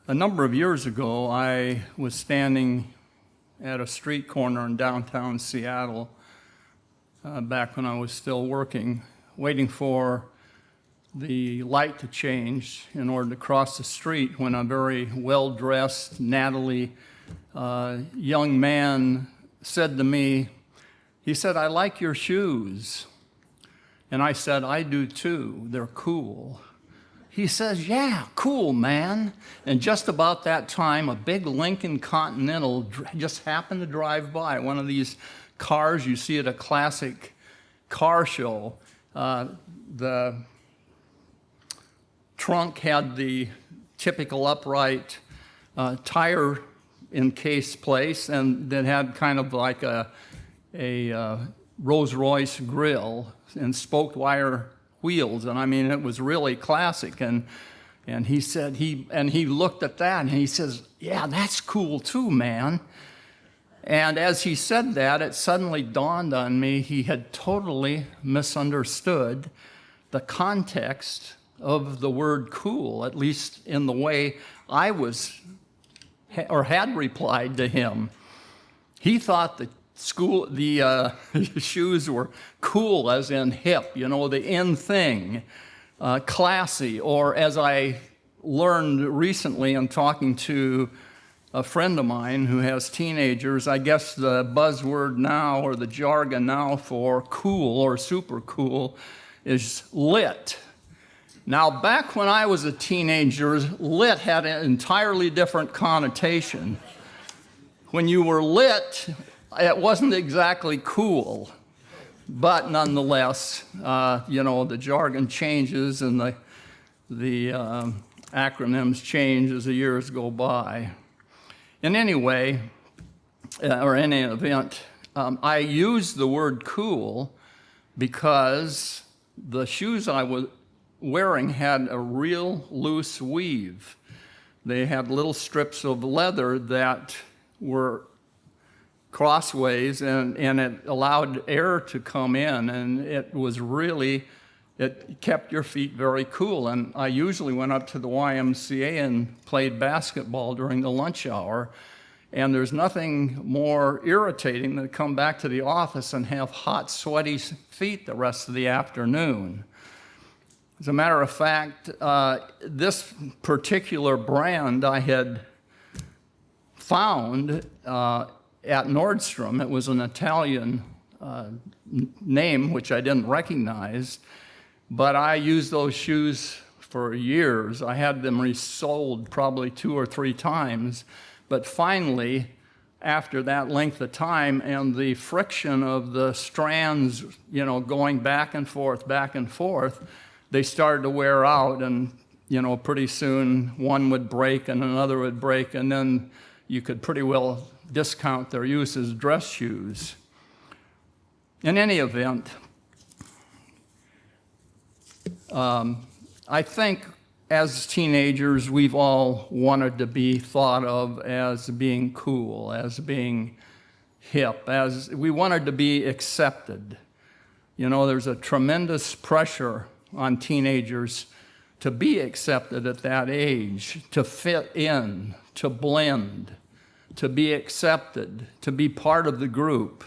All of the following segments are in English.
A number of years ago, I was standing at a street corner in downtown Seattle, back when I was still working, waiting for the light to change in order to cross the street when a very well-dressed, nattily young man said to me, he said, "I like your shoes." And I said, "I do too, they're cool." He says, "Yeah, cool, man." And just about that time, a big Lincoln Continental just happened to drive by, one of these cars you see at a classic car show. The trunk had the typical upright tire encased place, and that had kind of like a Rolls-Royce grill and spoked wire wheels, and I mean it was really classic. And he said he looked at that and he says, "Yeah, that's cool too, man." And as he said that, it suddenly dawned on me he had totally misunderstood the context of the word cool, at least in the way I was or had replied to him. He thought the shoes were cool as in hip, you know, the in thing, classy, or as I learned recently in talking to a friend of mine who has teenagers, I guess the buzzword now or the jargon now for cool or super cool is lit. Now, back when I was a teenager, lit had an entirely different connotation. When you were lit, it wasn't exactly cool, but nonetheless, you know, the jargon changes and the acronyms change as the years go by. In any way, or in any event, I used the word cool because the shoes I was wearing had a real loose weave. They had little strips of leather that were crossways, and it allowed air to come in, and it kept your feet very cool. And I usually went up to the YMCA and played basketball during the lunch hour, and there's nothing more irritating than to come back to the office and have hot, sweaty feet the rest of the afternoon. As a matter of fact, this particular brand I had found at Nordstrom. It was an Italian name, which I didn't recognize, but I used those shoes for years. I had them resold probably 2 or 3 times, but finally, after that length of time and the friction of the strands, you know, going back and forth, they started to wear out, and, you know, pretty soon one would break and another would break, and then you could pretty well discount their use as dress shoes. In any event, I think as teenagers, we've all wanted to be thought of as being cool, as being hip, as we wanted to be accepted. You know, there's a tremendous pressure on teenagers to be accepted at that age, to fit in, to blend, to be accepted, to be part of the group.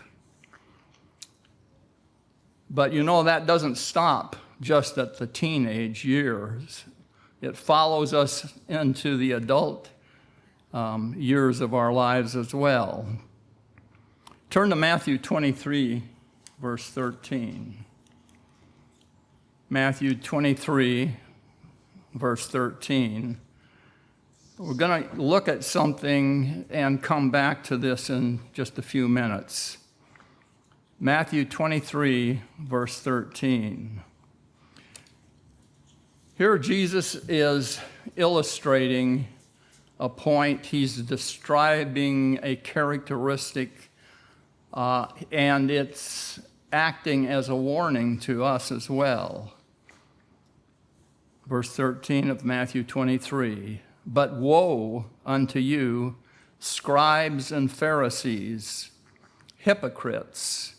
But you know, that doesn't stop just at the teenage years. It follows us into the adult years of our lives as well. Turn to Matthew 23, verse 13. Matthew 23, verse 13. We're going to look at something and come back to this in just a few minutes. Matthew 23, verse 13. Here Jesus is illustrating a point. He's describing a characteristic, and it's acting as a warning to us as well. Verse 13 of Matthew 23. "But woe unto you, scribes and Pharisees, hypocrites."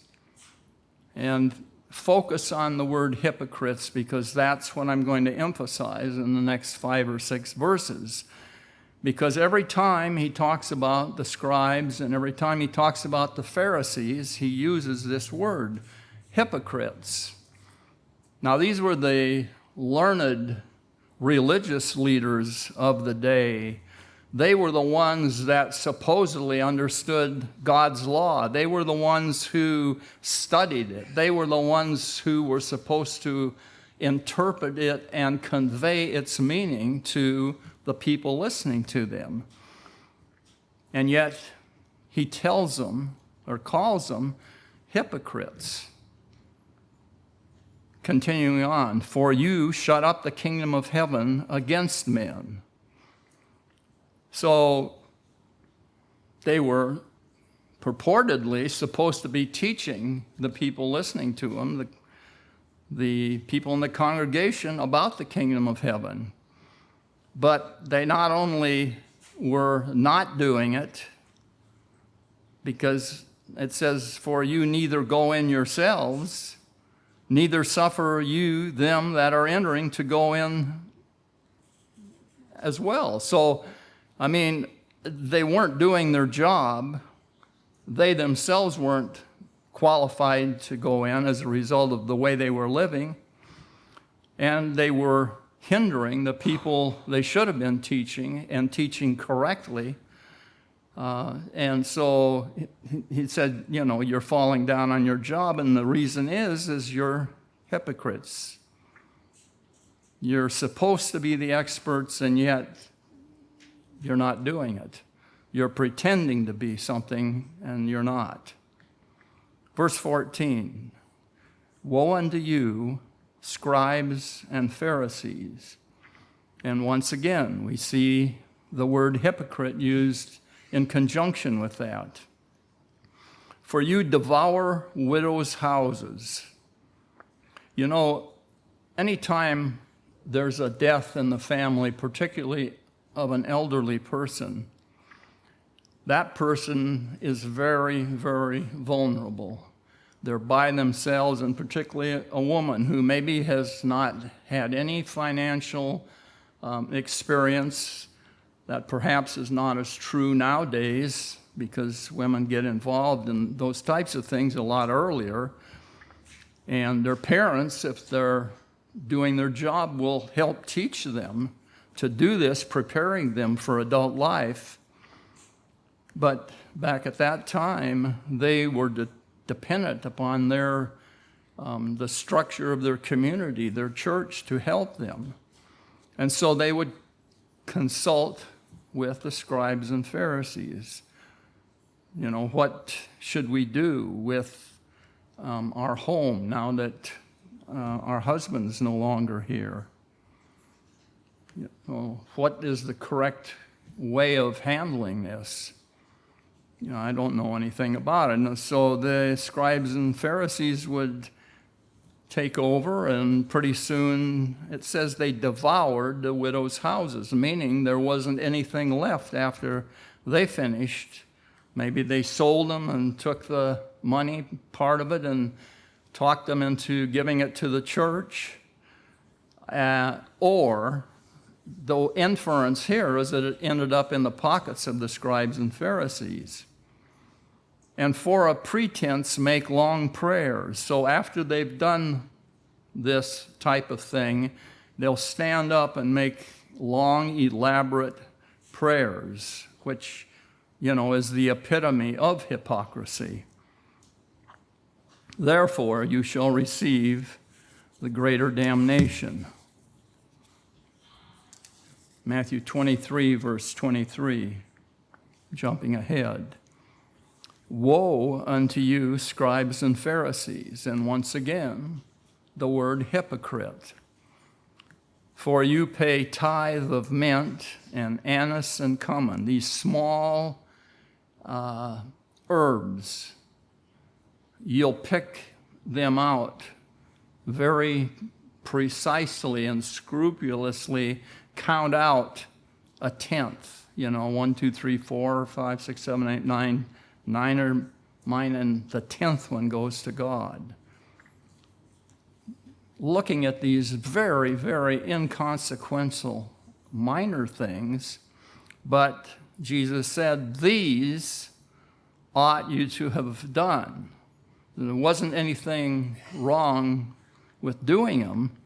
And focus on the word hypocrites, because that's what I'm going to emphasize in the next 5 or 6 verses. Because every time he talks about the scribes and every time he talks about the Pharisees, he uses this word, hypocrites. Now, these were the learned religious leaders of the day. They were the ones that supposedly understood God's law. They were the ones who studied it. They were the ones who were supposed to interpret it and convey its meaning to the people listening to them. And yet, he tells them, or calls them, hypocrites. Continuing on, for you shut up the kingdom of heaven against men. So they were purportedly supposed to be teaching the people listening to them, the people in the congregation, about the kingdom of heaven. But they not only were not doing it, because it says, for you neither go in yourselves, neither suffer you them that are entering to go in as well. So, I mean, they weren't doing their job. They themselves weren't qualified to go in as a result of the way they were living. And they were hindering the people they should have been teaching and teaching correctly. And so he said, you know, you're falling down on your job, and the reason is you're hypocrites. You're supposed to be the experts, and yet you're not doing it. You're pretending to be something, and you're not. Verse 14, woe unto you, scribes and Pharisees. And once again, we see the word hypocrite used in conjunction with that. For you devour widows' houses. You know, anytime there's a death in the family, particularly of an elderly person, that person is very, very vulnerable. They're by themselves, and particularly a woman who maybe has not had any financial experience. That perhaps is not as true nowadays because women get involved in those types of things a lot earlier. And their parents, if they're doing their job, will help teach them to do this, preparing them for adult life. But back at that time, they were dependent upon the structure of their community, their church, to help them. And so they would consult with the scribes and Pharisees. You know, what should we do with our home now that our husband's no longer here? You know, what is the correct way of handling this? You know, I don't know anything about it. And so the scribes and Pharisees would take over, and pretty soon it says they devoured the widows' houses, meaning there wasn't anything left after they finished. Maybe they sold them and took the money, part of it, and talked them into giving it to the church. Or the inference here is that it ended up in the pockets of the scribes and Pharisees. And for a pretense, make long prayers. So after they've done this type of thing, they'll stand up and make long, elaborate prayers, which, you know, is the epitome of hypocrisy. Therefore, you shall receive the greater damnation. Matthew 23, verse 23, jumping ahead. Woe unto you, scribes and Pharisees. And once again, the word hypocrite. For you pay tithe of mint and anise and cumin, these small herbs. You'll pick them out very precisely and scrupulously, count out a tenth. You know, 1, 2, 3, 4, 5, 6, 7, 8, 9. 9 are mine, and the 10th one goes to God. Looking at these very, very inconsequential minor things, But Jesus said, these ought you to have done. There wasn't anything wrong with doing them,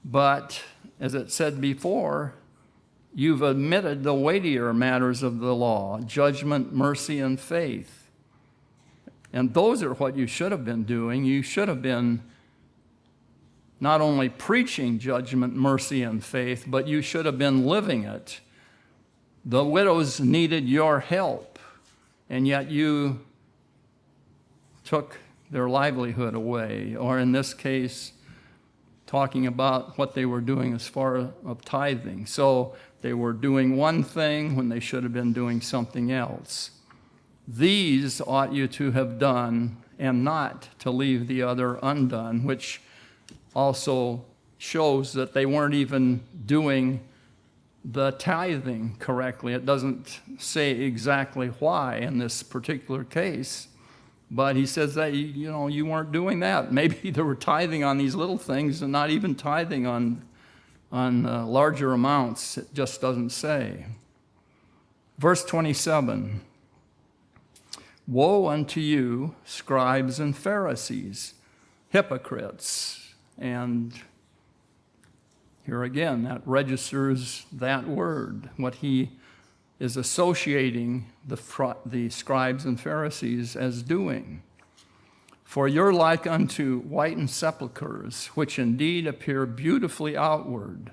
but as it said before, you've omitted the weightier matters of the law, judgment, mercy, and faith. And those are what you should have been doing. You should have been not only preaching judgment, mercy, and faith, but you should have been living it. The widows needed your help, and yet you took their livelihood away, or in this case, talking about what they were doing as far as tithing. So they were doing one thing when they should have been doing something else. These ought you to have done, and not to leave the other undone, which also shows that they weren't even doing the tithing correctly. It doesn't say exactly why in this particular case, but he says that, you weren't doing that. Maybe they were tithing on these little things and not even tithing on larger amounts. It just doesn't say. Verse 27, woe unto you, scribes and Pharisees, hypocrites. And here again, that registers that word, what he is associating the scribes and Pharisees as doing. For you're like unto whitened sepulchres, which indeed appear beautifully outward.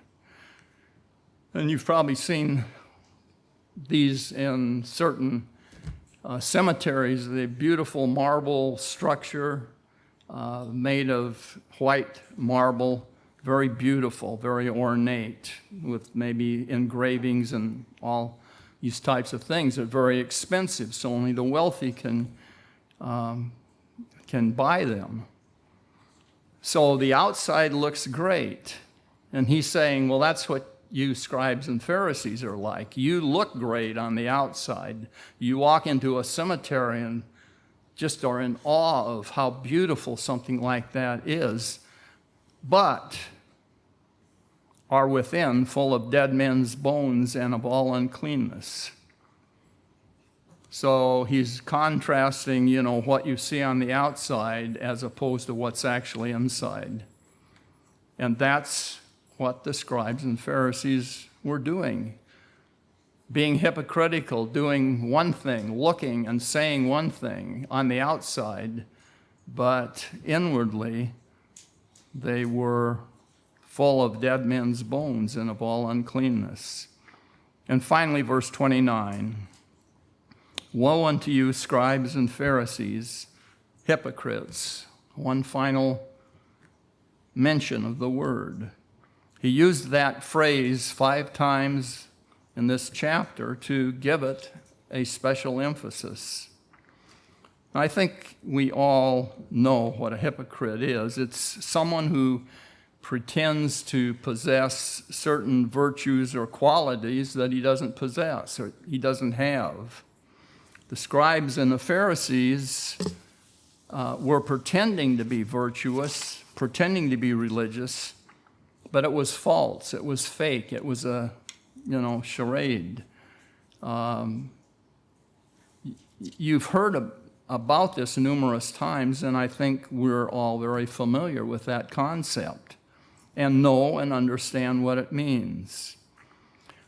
And you've probably seen these in certain cemeteries, the beautiful marble structure made of white marble, very beautiful, very ornate, with maybe engravings and all these types of things. Are very expensive, so only the wealthy can buy them. So the outside looks great. And he's saying, well, that's what you scribes and Pharisees are like. You look great on the outside. You walk into a cemetery and just are in awe of how beautiful something like that is, but are within full of dead men's bones and of all uncleanness. So he's contrasting, what you see on the outside as opposed to what's actually inside. And that's what the scribes and Pharisees were doing. Being hypocritical, doing one thing, looking and saying one thing on the outside, but inwardly they were full of dead men's bones and of all uncleanness. And finally, verse 29, woe unto you, scribes and Pharisees, hypocrites. One final mention of the word. He used that phrase 5 times in this chapter to give it a special emphasis. I think we all know what a hypocrite is. It's someone who pretends to possess certain virtues or qualities that he doesn't possess or he doesn't have. The scribes and the Pharisees were pretending to be virtuous, pretending to be religious, but it was false, it was fake, it was a charade. You've heard about this numerous times, and I think we're all very familiar with that concept and know and understand what it means.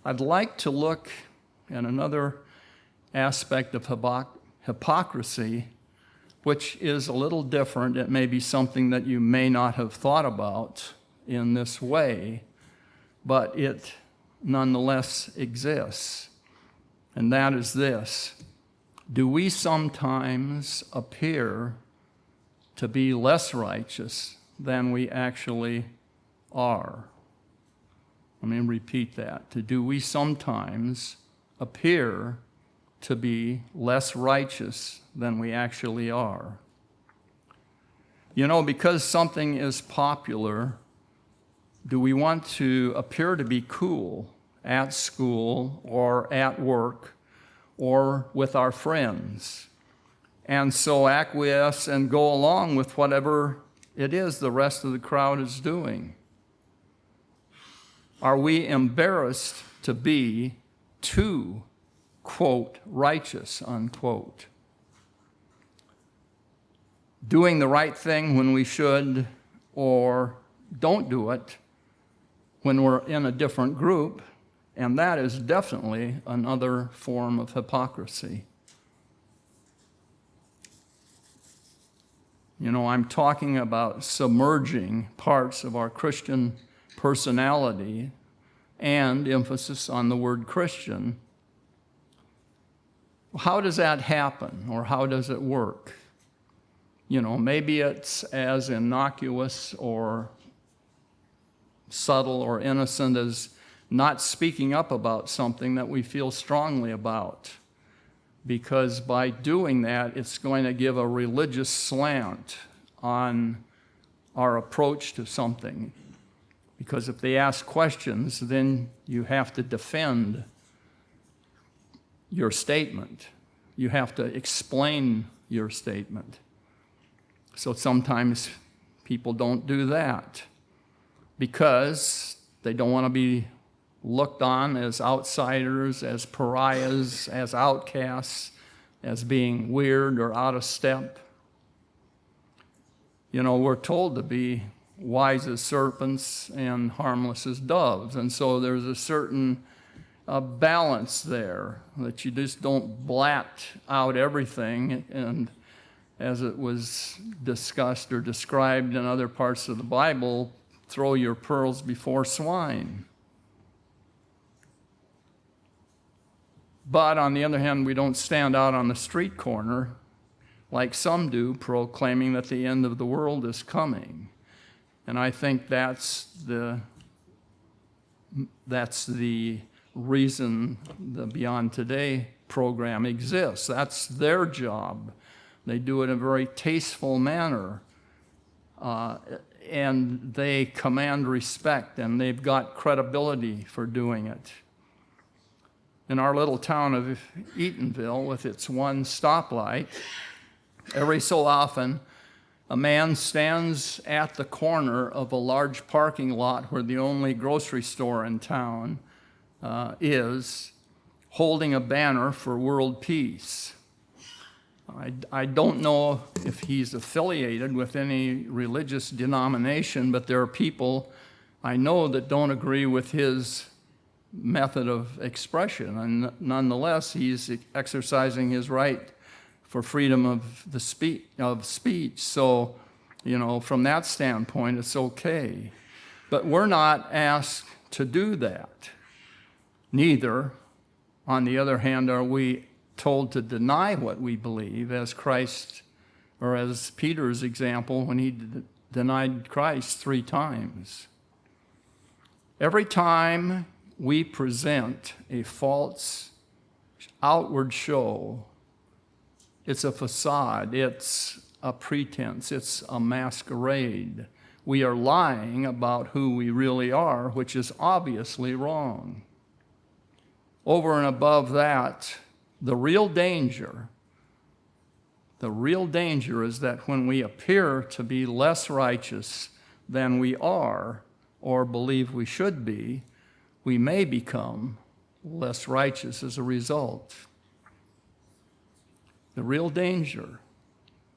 I'd like to look at another aspect of hypocrisy, which is a little different. It may be something that you may not have thought about in this way, but it nonetheless exists. And that is this: do we sometimes appear to be less righteous than we actually are? Let me repeat that. Do we sometimes appear to be less righteous than we actually are? Because something is popular, do we want to appear to be cool at school or at work or with our friends, and so acquiesce and go along with whatever it is the rest of the crowd is doing? Are we embarrassed to be too quote, righteous, unquote. Doing the right thing when we should, or don't do it when we're in a different group, and that is definitely another form of hypocrisy. You know, I'm talking about submerging parts of our Christian personality and emphasis on the word Christian. How does that happen, or how does it work? You know, maybe it's as innocuous or subtle or innocent as not speaking up about something that we feel strongly about, because by doing that, it's going to give a religious slant on our approach to something. Because if they ask questions, then you have to defend your statement. You have to explain your statement. So sometimes people don't do that because they don't want to be looked on as outsiders, as pariahs, as outcasts, as being weird or out of step. You know, we're told to be wise as serpents and harmless as doves. And so there's a certain balance there, that you just don't blat out everything, and as it was discussed or described in other parts of the Bible, throw your pearls before swine. But on the other hand, we don't stand out on the street corner like some do, proclaiming that the end of the world is coming. And I think that's the reason the Beyond Today program exists. That's their job. They do it in a very tasteful manner, and they command respect, and they've got credibility for doing it. In our little town of Eatonville, with its one stoplight, every so often, a man stands at the corner of a large parking lot where the only grocery store in town is, holding a banner for world peace. I don't know if he's affiliated with any religious denomination, but there are people I know that don't agree with his method of expression, and nonetheless, he's exercising his right for freedom of speech. So, you know, from that standpoint, it's okay. But we're not asked to do that. Neither, on the other hand, are we told to deny what we believe, as Christ, or as Peter's example when he denied Christ 3 times. Every time we present a false outward show, it's a facade, it's a pretense, it's a masquerade. We are lying about who we really are, which is obviously wrong. Over and above that, the real danger is that when we appear to be less righteous than we are or believe we should be, we may become less righteous as a result. The real danger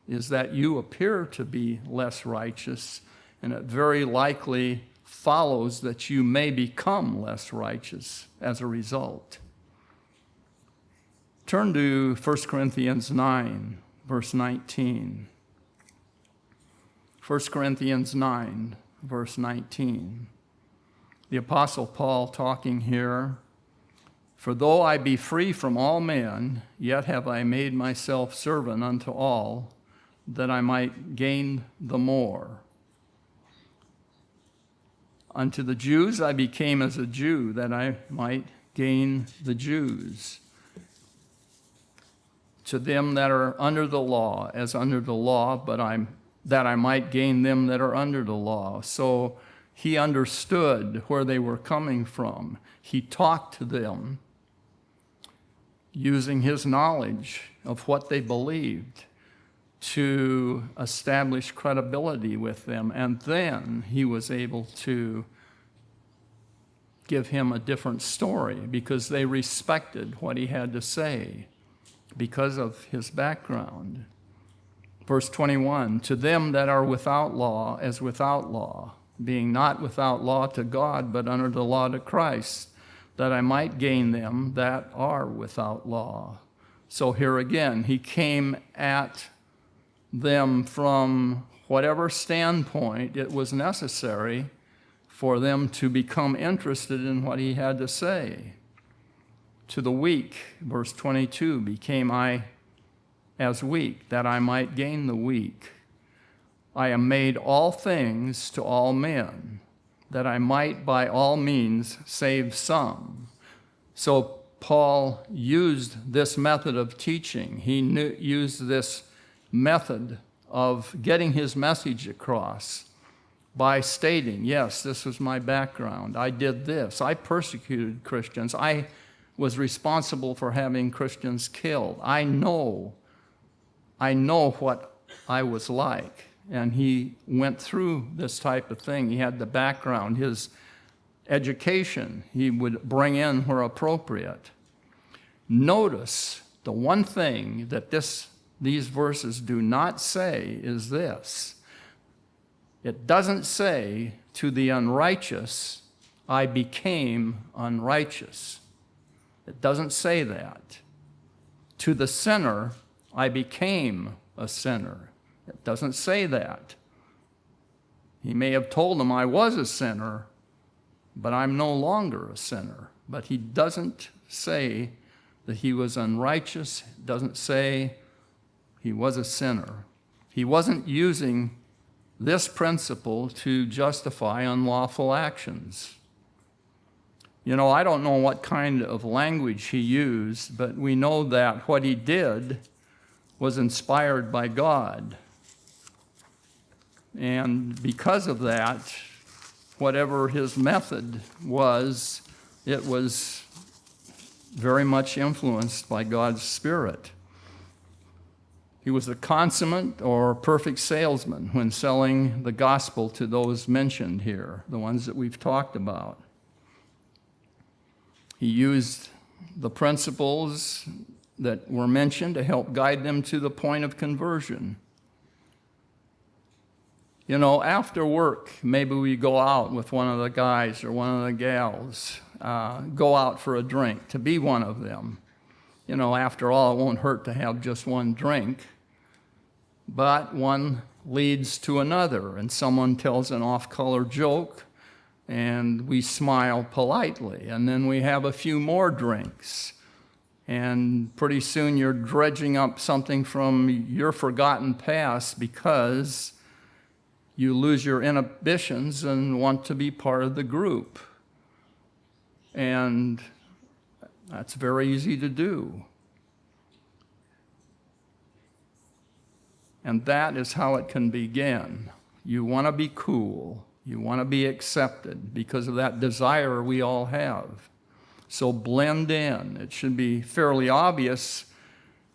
is that you appear to be less righteous, and it very likely follows that you may become less righteous as a result. Turn to 1 Corinthians 9, verse 19. 1 Corinthians 9, verse 19. The Apostle Paul talking here, "For though I be free from all men, yet have I made myself servant unto all, that I might gain the more. Unto the Jews I became as a Jew, that I might gain the Jews. To them that are under the law, as under the law, that I might gain them that are under the law." So he understood where they were coming from. He talked to them using his knowledge of what they believed to establish credibility with them, and then he was able to give him a different story because they respected what he had to say because of his background. Verse 21, to them that are without law as without law, being not without law to God, but under the law to Christ, that I might gain them that are without law. So here again, he came at them from whatever standpoint it was necessary for them to become interested in what he had to say. To the weak, verse 22, became I as weak, that I might gain the weak. I am made all things to all men, that I might by all means save some. So Paul used this method of teaching. He used this method of getting his message across by stating, yes, this was my background. I did this. I persecuted Christians. I was responsible for having Christians killed. I know what I was like. And he went through this type of thing. He had the background, his education he would bring in where appropriate. Notice the one thing that these verses do not say is this. It doesn't say, to the unrighteous, I became unrighteous. It doesn't say that. To the sinner, I became a sinner. It doesn't say that. He may have told them I was a sinner, but I'm no longer a sinner. But he doesn't say that he was unrighteous. It doesn't say he was a sinner. He wasn't using this principle to justify unlawful actions. You know, I don't know what kind of language he used, but we know that what he did was inspired by God. And because of that, whatever his method was, it was very much influenced by God's Spirit. He was a consummate or perfect salesman when selling the gospel to those mentioned here, the ones that we've talked about. He used the principles that were mentioned to help guide them to the point of conversion. You know, after work, maybe we go out with one of the guys or one of the gals, go out for a drink, to be one of them. You know, after all, it won't hurt to have just one drink. But one leads to another, and someone tells an off-color joke, and we smile politely, and then we have a few more drinks. And pretty soon you're dredging up something from your forgotten past because you lose your inhibitions and want to be part of the group. And that's very easy to do. And that is how it can begin. You want to be cool. You want to be accepted because of that desire we all have. So blend in. It should be fairly obvious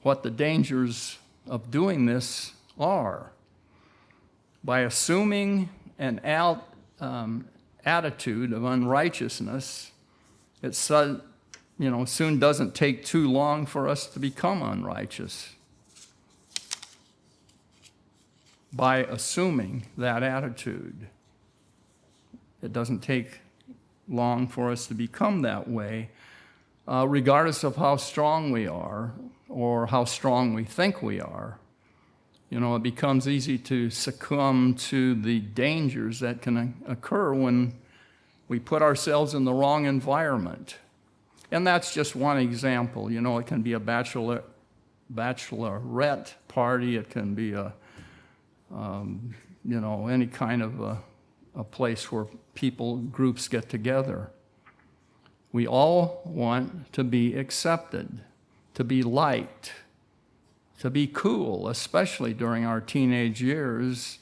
what the dangers of doing this are. By assuming an attitude of unrighteousness, it soon doesn't take too long for us to become unrighteous. By assuming that attitude, it doesn't take long for us to become that way, regardless of how strong we are or how strong we think we are. You know, it becomes easy to succumb to the dangers that can occur when we put ourselves in the wrong environment. And that's just one example. You know, it can be a bachelorette party. It can be any kind of a place where groups get together. We all want to be accepted, to be liked, to be cool, especially during our teenage years.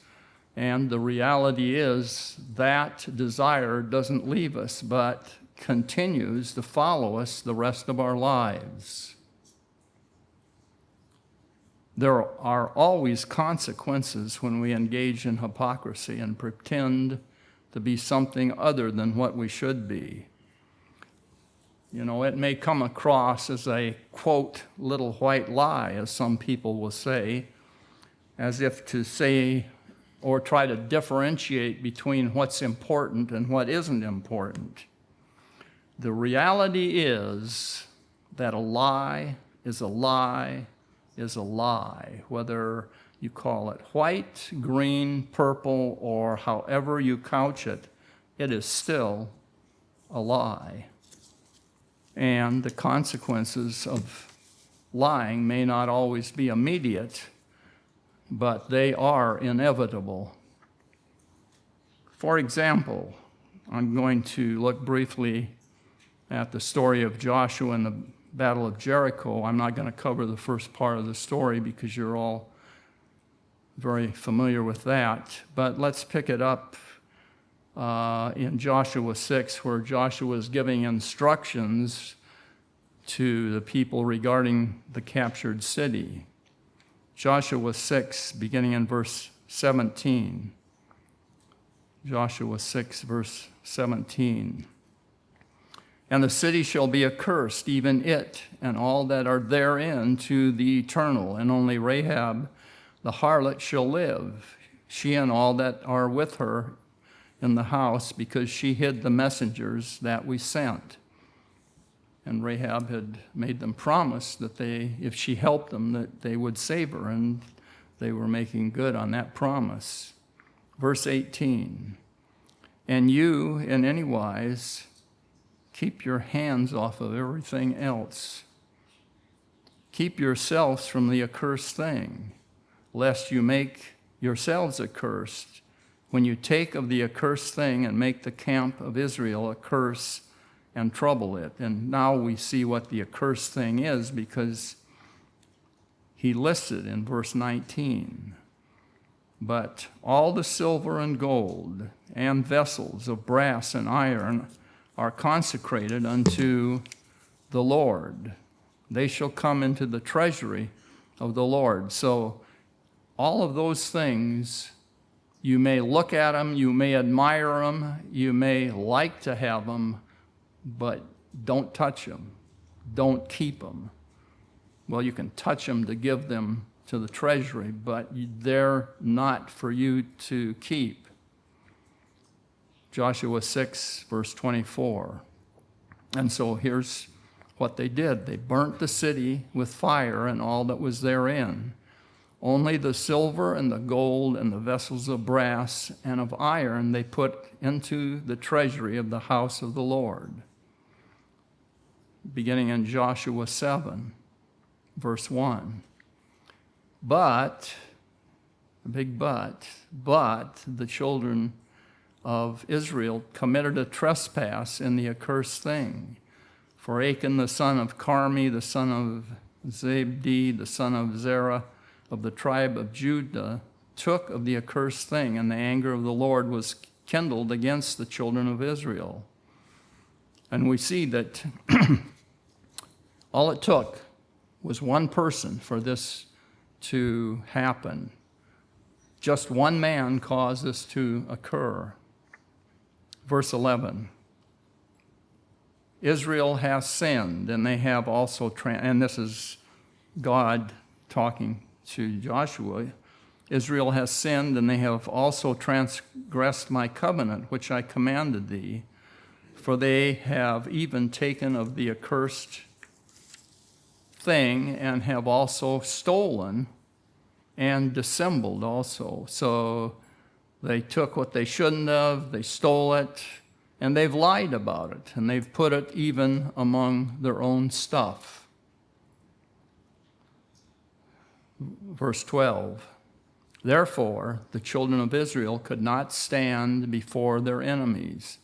And the reality is that desire doesn't leave us, but continues to follow us the rest of our lives. There are always consequences when we engage in hypocrisy and pretend to be something other than what we should be. You know, it may come across as a, quote, little white lie, as some people will say, as if to say or try to differentiate between what's important and what isn't important. The reality is that a lie is a lie is a lie, whether you call it white, green, purple, or however you couch it, it is still a lie. And the consequences of lying may not always be immediate, but they are inevitable. For example, I'm going to look briefly at the story of Joshua and the Battle of Jericho. I'm not going to cover the first part of the story because you're all very familiar with that. But let's pick it up in Joshua 6, where Joshua is giving instructions to the people regarding the captured city. Joshua 6, beginning in verse 17. Joshua 6, verse 17. And the city shall be accursed, even it, and all that are therein, to the eternal. And only Rahab, the harlot, shall live, she and all that are with her in the house, because she hid the messengers that we sent. And Rahab had made them promise that if she helped them, that they would save her, and they were making good on that promise. Verse 18. And you, in any wise, keep your hands off of everything else. Keep yourselves from the accursed thing, lest you make yourselves accursed when you take of the accursed thing and make the camp of Israel a curse and trouble it. And now we see what the accursed thing is, because he listed in verse 19. But all the silver and gold and vessels of brass and iron are consecrated unto the Lord. They shall come into the treasury of the Lord. So all of those things, you may look at them, you may admire them, you may like to have them, but don't touch them. Don't keep them. Well, you can touch them to give them to the treasury, but they're not for you to keep. Joshua 6, verse 24. And so here's what they did. They burnt the city with fire and all that was therein. Only the silver and the gold and the vessels of brass and of iron they put into the treasury of the house of the Lord. Beginning in Joshua 7, verse 1. But, a big but the children of Israel committed a trespass in the accursed thing. For Achan, the son of Carmi, the son of Zabdi, the son of Zerah, of the tribe of Judah, took of the accursed thing, and the anger of the Lord was kindled against the children of Israel. And we see that all it took was one person for this to happen. Just one man caused this to occur. Verse 11. Israel has sinned, and they have also, and this is God talking to Joshua. Israel has sinned, and they have also transgressed my covenant, which I commanded thee, for they have even taken of the accursed thing, and have also stolen and dissembled also. So they took what they shouldn't have, they stole it, and they've lied about it, and they've put it even among their own stuff. Verse 12. Therefore, the children of Israel could not stand before their enemies,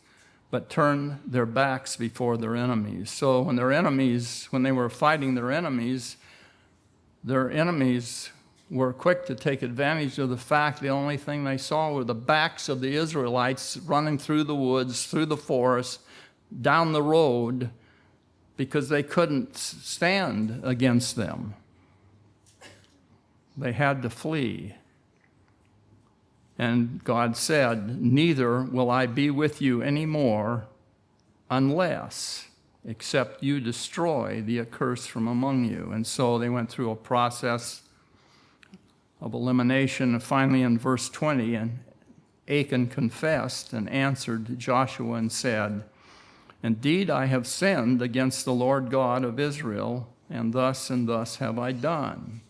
but turned their backs before their enemies. So when they were fighting their enemies were quick to take advantage of the fact the only thing they saw were the backs of the Israelites running through the woods, through the forest, down the road, because they couldn't stand against them. They had to flee. And God said, neither will I be with you anymore unless except you destroy the accursed from among you. And so they went through a process of elimination. And finally in verse 20, and Achan confessed and answered Joshua and said, indeed, I have sinned against the Lord God of Israel, and thus have I done.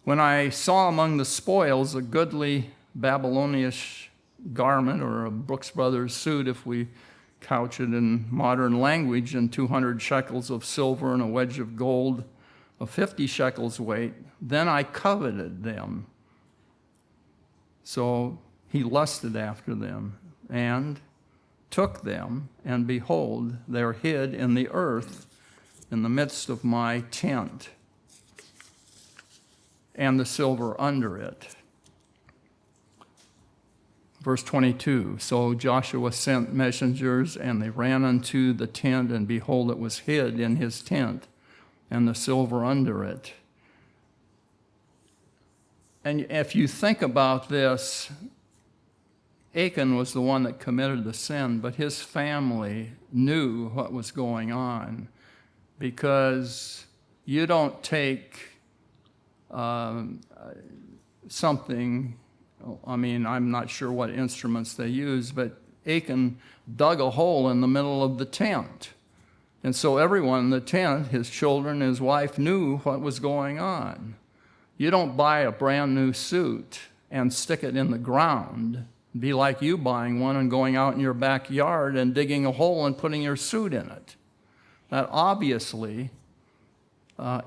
When I saw among the spoils a goodly Babylonish garment, or a Brooks Brothers suit, if we couch it in modern language, and 200 shekels of silver and a wedge of gold of 50 shekels weight, then I coveted them. So he lusted after them and took them, and behold, they're hid in the earth in the midst of my tent, and the silver under it. Verse 22, so Joshua sent messengers, and they ran unto the tent, and behold, it was hid in his tent, and the silver under it. And if you think about this, Achan was the one that committed the sin, but his family knew what was going on, because you don't take something, I mean, I'm not sure what instruments they use, but Achan dug a hole in the middle of the tent. And so everyone in the tent, his children, his wife, knew what was going on. You don't buy a brand new suit and stick it in the ground. It'd be like you buying one and going out in your backyard and digging a hole and putting your suit in it. That obviously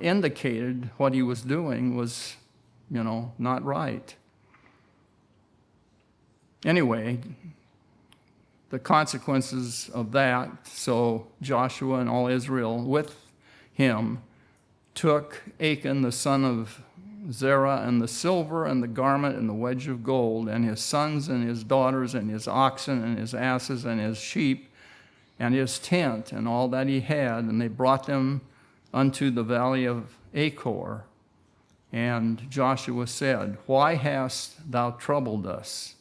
indicated what he was doing was, not right. Anyway, the consequences of that, so Joshua and all Israel with him took Achan the son of Zerah, and the silver and the garment and the wedge of gold, and his sons and his daughters and his oxen and his asses and his sheep and his tent and all that he had, and they brought them unto the valley of Achor. And Joshua said, why hast thou troubled us?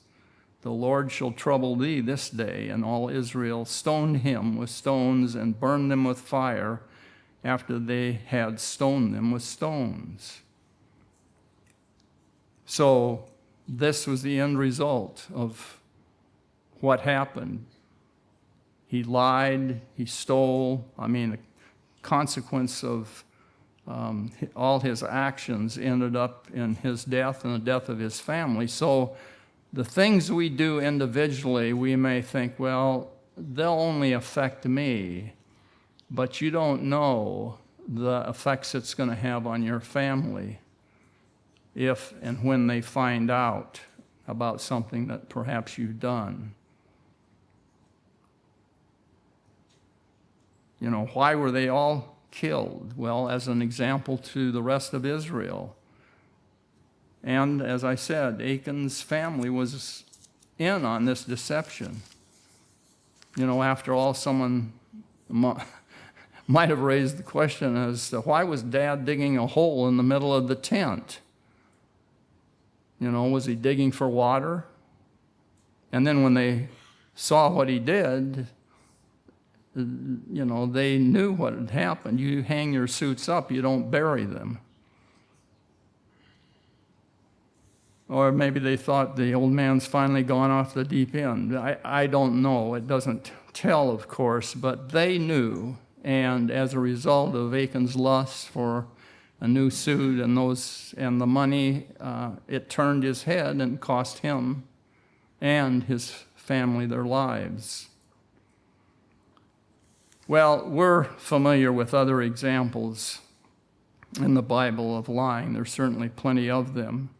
The Lord shall trouble thee this day. And all Israel stoned him with stones and burned them with fire after they had stoned them with stones. So this was the end result of what happened. He lied, he stole. The consequence of all his actions ended up in his death and the death of his family. So the things we do individually, we may think, well, they'll only affect me, but you don't know the effects it's going to have on your family if and when they find out about something that perhaps you've done. Why were they all killed? Well, as an example to the rest of Israel. And as I said, Achan's family was in on this deception. After all, someone might have raised the question as to why was Dad digging a hole in the middle of the tent? Was he digging for water? And then when they saw what he did, they knew what had happened. You hang your suits up, you don't bury them. Or maybe they thought the old man's finally gone off the deep end. I don't know. It doesn't tell, of course, but they knew. And as a result of Achan's lust for a new suit and the money, it turned his head and cost him and his family their lives. Well, we're familiar with other examples in the Bible of lying. There's certainly plenty of them.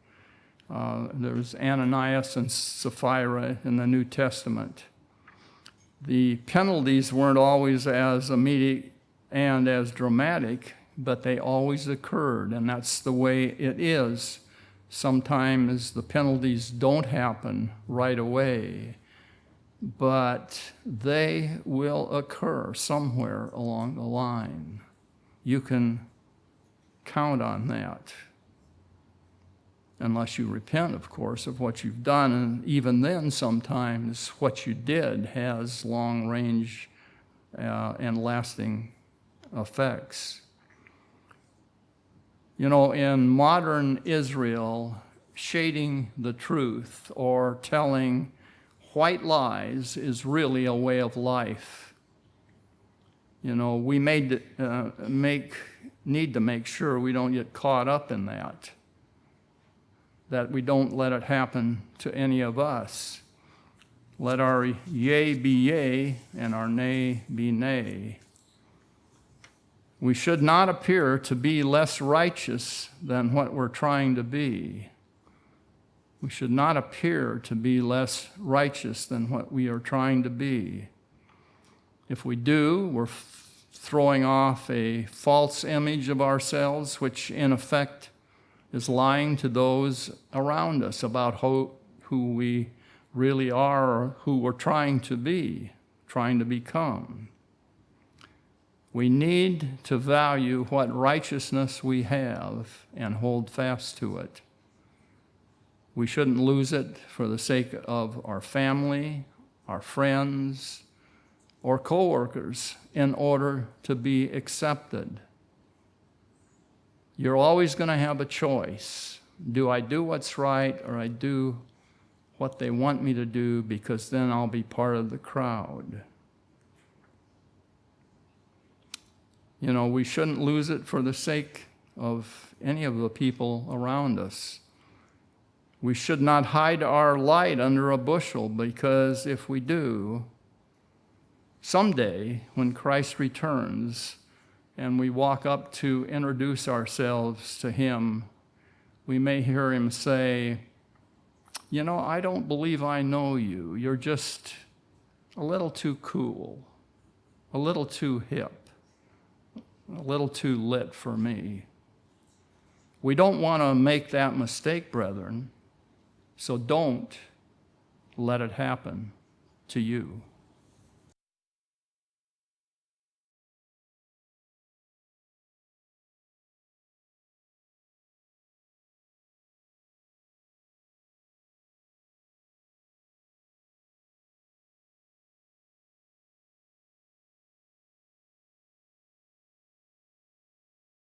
There's Ananias and Sapphira in the New Testament. The penalties weren't always as immediate and as dramatic, but they always occurred, and that's the way it is. Sometimes the penalties don't happen right away, but they will occur somewhere along the line. You can count on that. Unless you repent, of course, of what you've done. And even then, sometimes what you did has long-range and lasting effects. You know, in modern Israel, shading the truth or telling white lies is really a way of life. You know, we need to make sure we don't get caught up in that we don't let it happen to any of us. Let our yea be yea and our nay be nay. We should not appear to be less righteous than what we're trying to be. We should not appear to be less righteous than what we are trying to be. If we do, we're throwing off a false image of ourselves, which in effect is lying to those around us about who we really are or who we're trying to be, trying to become. We need to value what righteousness we have and hold fast to it. We shouldn't lose it for the sake of our family, our friends, or coworkers in order to be accepted. You're always going to have a choice. Do I do what's right, or I do what they want me to do, because then I'll be part of the crowd? You know, we shouldn't lose it for the sake of any of the people around us. We should not hide our light under a bushel, because if we do, someday when Christ returns and we walk up to introduce ourselves to him, we may hear him say, "You know, I don't believe I know you. You're just a little too cool, a little too hip, a little too lit for me." We don't want to make that mistake, brethren, so don't let it happen to you.